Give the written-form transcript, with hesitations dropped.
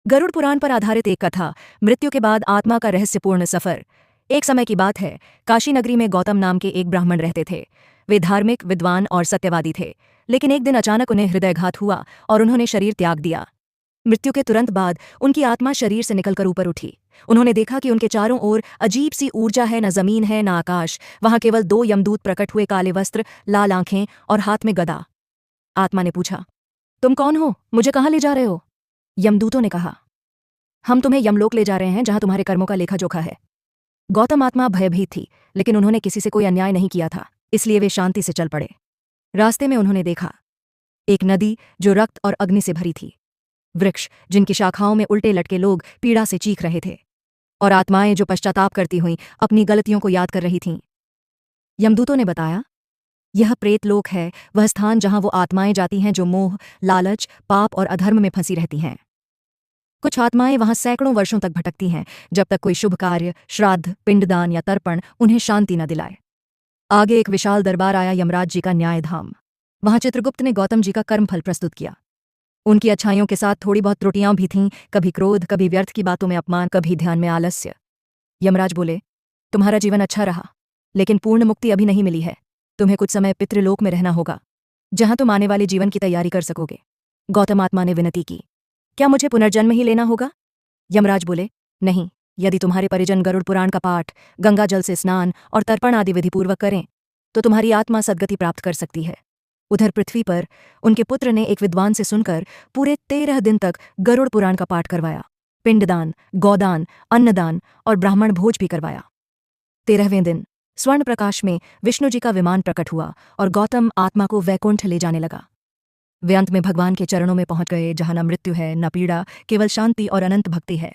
गरुड़ पुराण पर आधारित एक कथा, मृत्यु के बाद आत्मा का रहस्यपूर्ण सफर। एक समय की बात है, काशी नगरी में गौतम नाम के एक ब्राह्मण रहते थे। वे धार्मिक, विद्वान और सत्यवादी थे, लेकिन एक दिन अचानक उन्हें हृदयघात हुआ और उन्होंने शरीर त्याग दिया। मृत्यु के तुरंत बाद उनकी आत्मा शरीर से निकलकर ऊपर उठी। उन्होंने देखा कि उनके चारों ओर अजीब सी ऊर्जा है, न जमीन है न आकाश। वहां केवल दो यमदूत प्रकट हुए, काले वस्त्र, लाल आंखें और हाथ में गदा। आत्मा ने पूछा, तुम कौन हो? मुझे कहाँ ले जा रहे हो? यमदूतों ने कहा, हम तुम्हें यमलोक ले जा रहे हैं, जहां तुम्हारे कर्मों का लेखा जोखा है। गौतम आत्मा भयभीत थी, लेकिन उन्होंने किसी से कोई अन्याय नहीं किया था, इसलिए वे शांति से चल पड़े। रास्ते में उन्होंने देखा एक नदी जो रक्त और अग्नि से भरी थी, वृक्ष जिनकी शाखाओं में उल्टे लटके लोग पीड़ा से चीख रहे थे, और आत्माएं जो पश्चाताप करती हुईं अपनी गलतियों को याद कर रही थीं। यमदूतों ने बताया, यह प्रेतलोक है, वह स्थान जहां वो आत्माएं जाती हैं जो मोह, लालच, पाप और अधर्म में फंसी रहती हैं। कुछ आत्माएं वहां सैकड़ों वर्षों तक भटकती हैं, जब तक कोई शुभ कार्य, श्राद्ध, पिंडदान या तर्पण उन्हें शांति न दिलाए। आगे एक विशाल दरबार आया, यमराज जी का न्यायधाम। वहां चित्रगुप्त ने गौतम जी का कर्मफल प्रस्तुत किया। उनकी अच्छाइयों के साथ थोड़ी बहुत त्रुटियां भी थीं, कभी क्रोध, कभी व्यर्थ की बातों में अपमान, कभी ध्यान में आलस्य। यमराज बोले, तुम्हारा जीवन अच्छा रहा, लेकिन पूर्ण मुक्ति अभी नहीं मिली है। तुम्हें कुछ समय पितृलोक में रहना होगा, जहां तुम आने वाले जीवन की तैयारी कर सकोगे। गौतम आत्मा ने विनती की, क्या मुझे पुनर्जन्म ही लेना होगा? यमराज बोले, नहीं, यदि तुम्हारे परिजन गरुड़ पुराण का पाठ, गंगा जल से स्नान और तर्पण आदि विधिपूर्वक करें, तो तुम्हारी आत्मा सद्गति प्राप्त कर सकती है। उधर पृथ्वी पर उनके पुत्र ने एक विद्वान से सुनकर पूरे 13 दिन तक गरुड़ पुराण का पाठ करवाया। पिंडदान, गौदान, अन्नदान और ब्राह्मण भोज भी करवाया। 13वें दिन स्वर्ण प्रकाश में विष्णु जी का विमान प्रकट हुआ और गौतम आत्मा को वैकुंठ ले जाने लगा। वे अंत में भगवान के चरणों में पहुंच गए, जहां न मृत्यु है, न पीड़ा, केवल शांति और अनंत भक्ति है।